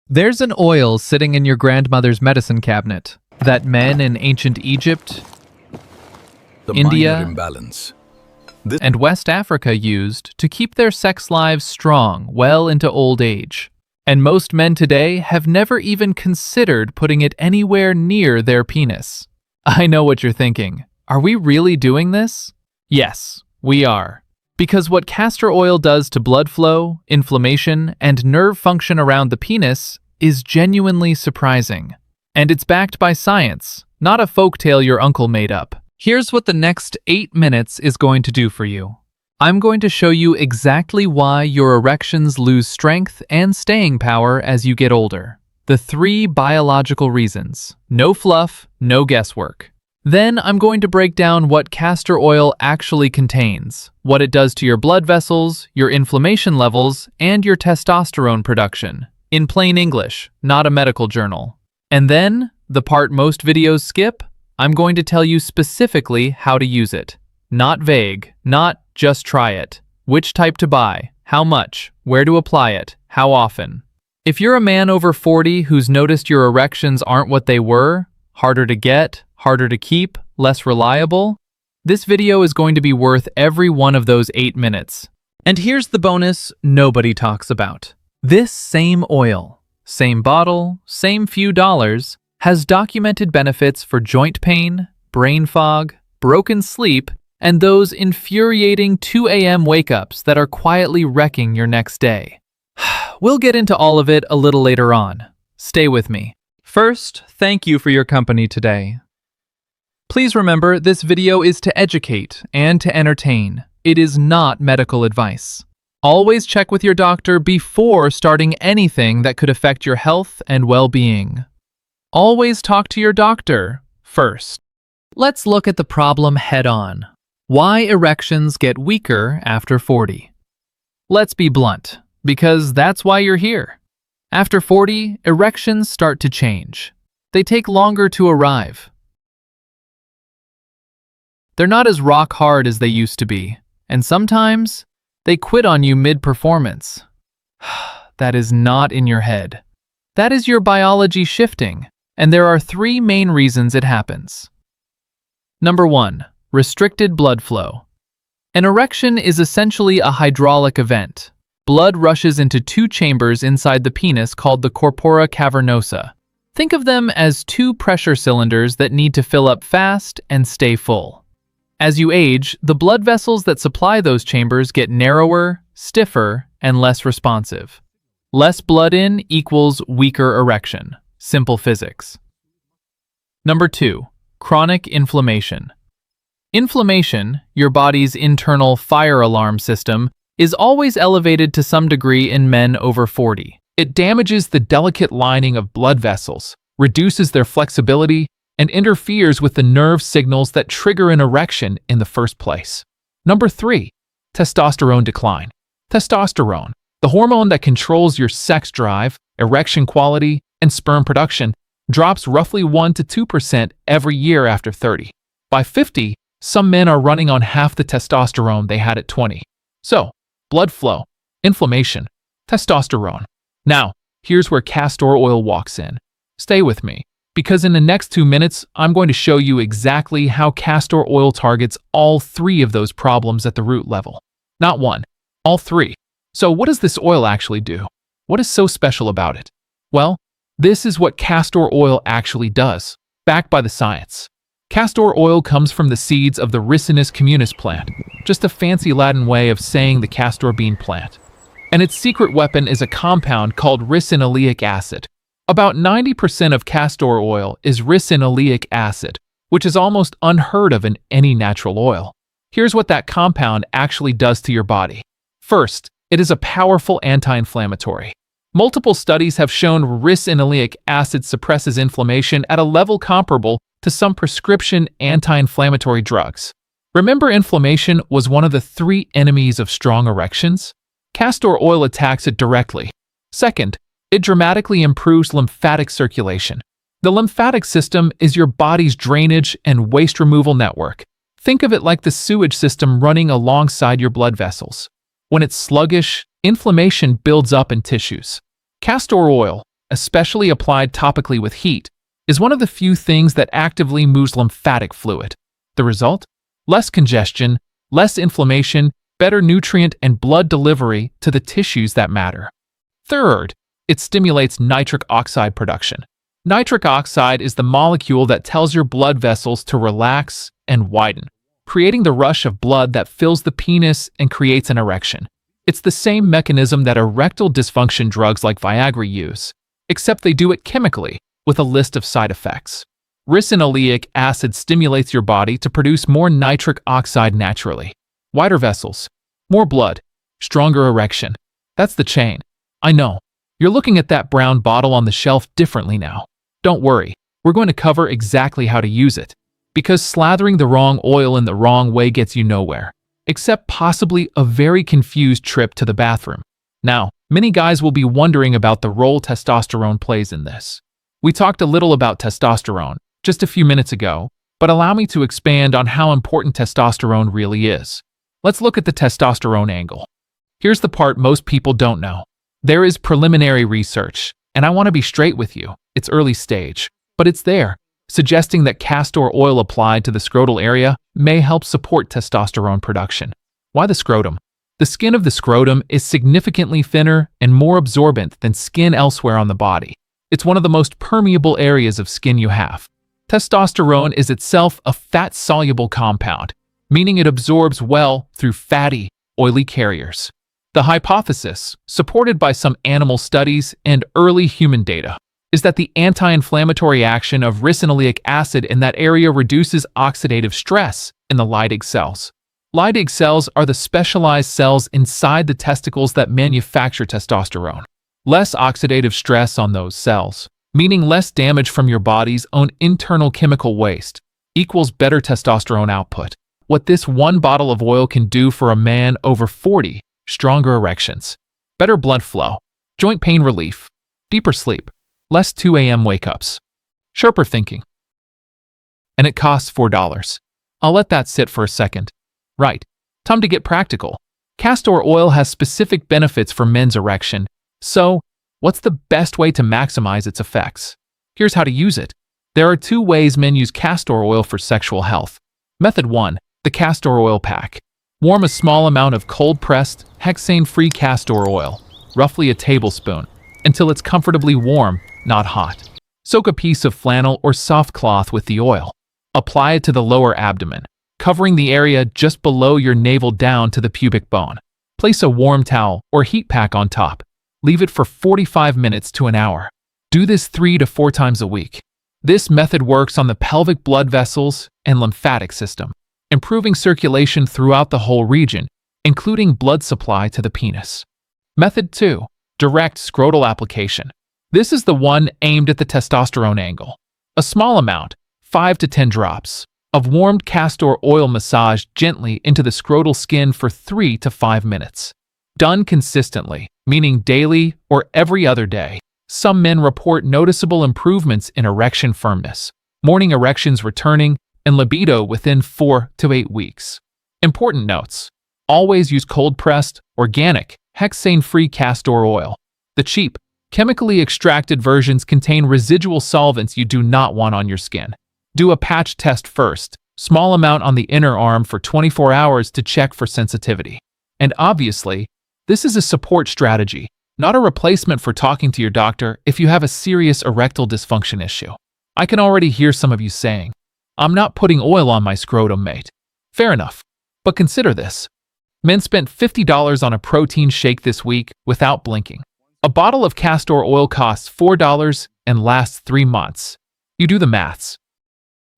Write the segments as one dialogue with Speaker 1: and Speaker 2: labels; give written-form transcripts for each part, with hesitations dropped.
Speaker 1: There's an oil sitting in your grandmother's medicine cabinet that men in ancient Egypt, India,
Speaker 2: imbalance.
Speaker 1: and West Africa used to keep their sex lives strong well into old age. And most men today have never even considered putting it anywhere near their penis. I know what you're thinking. Are we really doing this? Yes, we are. Because what castor oil does to blood flow, inflammation, and nerve function around the penis is genuinely surprising. And it's backed by science, not a folktale your uncle made up. Here's what the next 8 minutes is going to do for you. I'm going to show you exactly why your erections lose strength and staying power as you get older. The 3 biological reasons. No fluff, no guesswork. Then I'm going to break down what castor oil actually contains, what it does to your blood vessels, your inflammation levels, and your testosterone production. In plain English, not a medical journal. And then, the part most videos skip, I'm going to tell you specifically how to use it. Not vague, not just try it. Which type to buy, how much, where to apply it, how often. If you're a man over 40 who's noticed your erections aren't what they were, harder to get, harder to keep, less reliable, this video is going to be worth every one of those 8 minutes. And here's the bonus nobody talks about. This same oil, same bottle, same few dollars, has documented benefits for joint pain, brain fog, broken sleep, and those infuriating 2 a.m. wake-ups that are quietly wrecking your next day. We'll get into all of it a little later on. Stay with me. First, thank you for your company today. Please remember, this video is to educate and to entertain. It is not medical advice. Always check with your doctor before starting anything that could affect your health and well-being. Always talk to your doctor first. Let's look at the problem head-on. Why erections get weaker after 40. Let's be blunt, because that's why you're here. After 40, erections start to change. They take longer to arrive. They're not as rock hard as they used to be, and sometimes they quit on you mid-performance. That is not in your head. That is your biology shifting, and there are 3 main reasons it happens. Number 1. Restricted blood flow. An erection is essentially a hydraulic event. Blood rushes into 2 chambers inside the penis called the corpora cavernosa. Think of them as 2 pressure cylinders that need to fill up fast and stay full. As you age, the blood vessels that supply those chambers get narrower, stiffer, and less responsive. Less blood in equals weaker erection. Simple physics. Number 2. Chronic inflammation. Inflammation, your body's internal fire alarm system, is always elevated to some degree in men over 40. It damages the delicate lining of blood vessels, reduces their flexibility, and interferes with the nerve signals that trigger an erection in the first place. Number 3. Testosterone decline. Testosterone, the hormone that controls your sex drive, erection quality, and sperm production, drops roughly 1 to 2% every year after 30. By 50, some men are running on half the testosterone they had at 20. So, blood flow, inflammation, testosterone. Now, here's where castor oil walks in. Stay with me, because in the next 2 minutes, I'm going to show you exactly how castor oil targets all 3 of those problems at the root level. Not 1, all 3. So what does this oil actually do? What is so special about it? Well, this is what castor oil actually does, backed by the science. Castor oil comes from the seeds of the Ricinus communis plant, just a fancy Latin way of saying the castor bean plant. And its secret weapon is a compound called ricinoleic acid. About 90% of castor oil is ricinoleic acid, which is almost unheard of in any natural oil. Here's what that compound actually does to your body. First, it is a powerful anti-inflammatory. Multiple studies have shown ricinoleic acid suppresses inflammation at a level comparable to some prescription anti-inflammatory drugs. Remember, inflammation was one of the 3 enemies of strong erections? Castor oil attacks it directly. Second, it dramatically improves lymphatic circulation. The lymphatic system is your body's drainage and waste removal network. Think of it like the sewage system running alongside your blood vessels. When it's sluggish, inflammation builds up in tissues. Castor oil, especially applied topically with heat, is one of the few things that actively moves lymphatic fluid. The result? Less congestion, less inflammation, better nutrient and blood delivery to the tissues that matter. Third, it stimulates nitric oxide production. Nitric oxide is the molecule that tells your blood vessels to relax and widen, creating the rush of blood that fills the penis and creates an erection. It's the same mechanism that erectile dysfunction drugs like Viagra use, except they do it chemically, with a list of side effects. Ricinoleic acid stimulates your body to produce more nitric oxide naturally. Wider vessels, more blood, stronger erection. That's the chain. I know. You're looking at that brown bottle on the shelf differently now. Don't worry, we're going to cover exactly how to use it, because slathering the wrong oil in the wrong way gets you nowhere, except possibly a very confused trip to the bathroom. Now, many guys will be wondering about the role testosterone plays in this. We talked a little about testosterone just a few minutes ago, but allow me to expand on how important testosterone really is. Let's look at the testosterone angle. Here's the part most people don't know. There is preliminary research, and I want to be straight with you. It's early stage, but it's there, suggesting that castor oil applied to the scrotal area may help support testosterone production. Why the scrotum? The skin of the scrotum is significantly thinner and more absorbent than skin elsewhere on the body. It's one of the most permeable areas of skin you have. Testosterone is itself a fat-soluble compound, meaning it absorbs well through fatty, oily carriers. The hypothesis, supported by some animal studies and early human data, is that the anti-inflammatory action of ricinoleic acid in that area reduces oxidative stress in the Leydig cells. Leydig cells are the specialized cells inside the testicles that manufacture testosterone. Less oxidative stress on those cells, meaning less damage from your body's own internal chemical waste, equals better testosterone output. What this one bottle of oil can do for a man over 40, stronger erections, better blood flow, joint pain relief, deeper sleep, less 2 a.m. wake-ups, sharper thinking. And it costs $4. I'll let that sit for a second. Right, time to get practical. Castor oil has specific benefits for men's erection, so what's the best way to maximize its effects? Here's how to use it. There are 2 ways men use castor oil for sexual health. Method 1, the castor oil pack. Warm a small amount of cold-pressed, hexane-free castor oil, roughly a tablespoon, until it's comfortably warm, not hot. Soak a piece of flannel or soft cloth with the oil. Apply it to the lower abdomen, covering the area just below your navel down to the pubic bone. Place a warm towel or heat pack on top. Leave it for 45 minutes to an hour. Do this 3 to 4 times a week. This method works on the pelvic blood vessels and lymphatic system, improving circulation throughout the whole region, including blood supply to the penis. Method 2, direct scrotal application. This is the one aimed at the testosterone angle. A small amount, 5 to 10 drops, of warmed castor oil massaged gently into the scrotal skin for 3 to 5 minutes. Done consistently, meaning daily or every other day. Some men report noticeable improvements in erection firmness, morning erections returning, and libido within 4 to 8 weeks. Important notes. Always use cold-pressed, organic, hexane-free castor oil. The cheap, chemically extracted versions contain residual solvents you do not want on your skin. Do a patch test first, small amount on the inner arm for 24 hours to check for sensitivity. And obviously, this is a support strategy, not a replacement for talking to your doctor if you have a serious erectile dysfunction issue. I can already hear some of you saying, "I'm not putting oil on my scrotum, mate." Fair enough. But consider this. Men spent $50 on a protein shake this week without blinking. A bottle of castor oil costs $4 and lasts 3 months. You do the maths.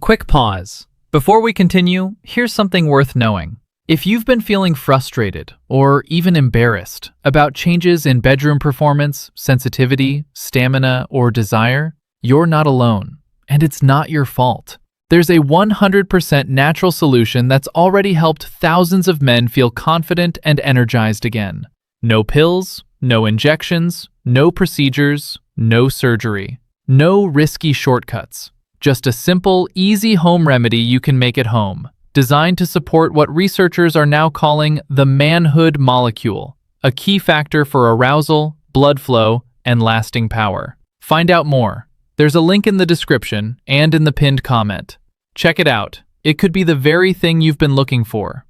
Speaker 2: Quick pause. Before we continue, here's something worth knowing. If you've been feeling frustrated or even embarrassed about changes in bedroom performance, sensitivity, stamina, or desire, you're not alone, and it's not your fault. There's a 100% natural solution that's already helped thousands of men feel confident and energized again. No pills, no injections, no procedures, no surgery, no risky shortcuts. Just a simple, easy home remedy you can make at home, designed to support what researchers are now calling the manhood molecule, a key factor for arousal, blood flow, and lasting power. Find out more. There's a link in the description and in the pinned comment. Check it out. It could be the very thing you've been looking for.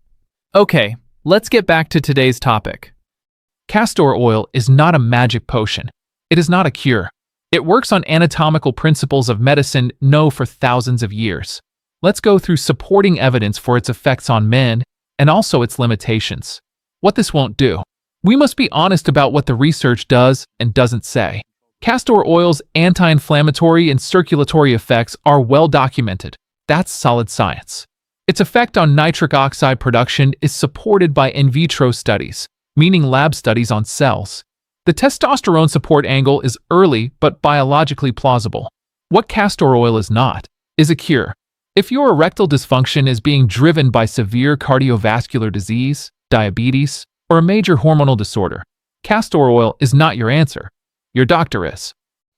Speaker 2: Okay, let's get back to today's topic.
Speaker 1: Castor oil is not a magic potion. It is not a cure. It works on anatomical principles of medicine known for thousands of years. Let's go through supporting evidence for its effects on men and also its limitations. What this won't do. We must be honest about what the research does and doesn't say. Castor oil's anti-inflammatory and circulatory effects are well documented. That's solid science. Its effect on nitric oxide production is supported by in vitro studies, meaning lab studies on cells. The testosterone support angle is early but biologically plausible. What castor oil is not, is a cure. If your erectile dysfunction is being driven by severe cardiovascular disease, diabetes, or a major hormonal disorder, castor oil is not your answer. Your doctor is.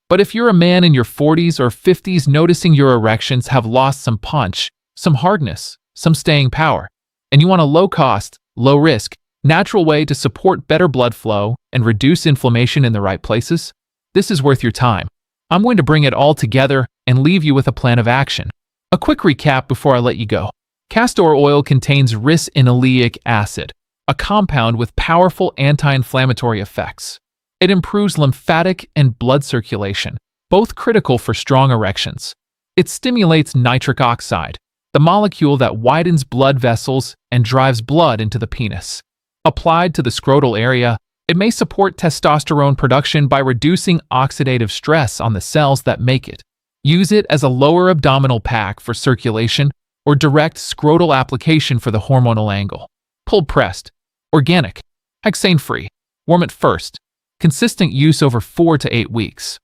Speaker 1: But if you're a man in your 40s or 50s noticing your erections have lost some punch, some hardness, some staying power, and you want a low-cost, low-risk, natural way to support better blood flow and reduce inflammation in the right places, this is worth your time. I'm going to bring it all together and leave you with a plan of action. A quick recap before I let you go. Castor oil contains ricinoleic acid, a compound with powerful anti-inflammatory effects. It improves lymphatic and blood circulation, both critical for strong erections. It stimulates nitric oxide, the molecule that widens blood vessels and drives blood into the penis. Applied to the scrotal area, it may support testosterone production by reducing oxidative stress on the cells that make it. Use it as a lower abdominal pack for circulation or direct scrotal application for the hormonal angle. Pulled pressed, organic, hexane-free, warm at first. Consistent use over 4 to 8 weeks.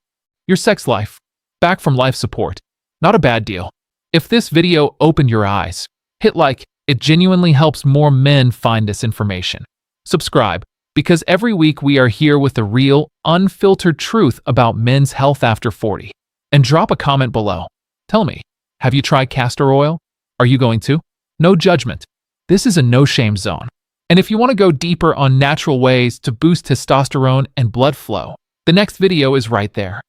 Speaker 1: Your sex life, back from life support. Not a bad deal. If this video opened your eyes, hit like. It genuinely helps more men find this information. Subscribe, because every week we are here with the real, unfiltered truth about men's health after 40. And drop a comment below. Tell me, have you tried castor oil? Are you going to? No judgment. This is a no-shame zone. And if you want to go deeper on natural ways to boost testosterone and blood flow, the next video is right there.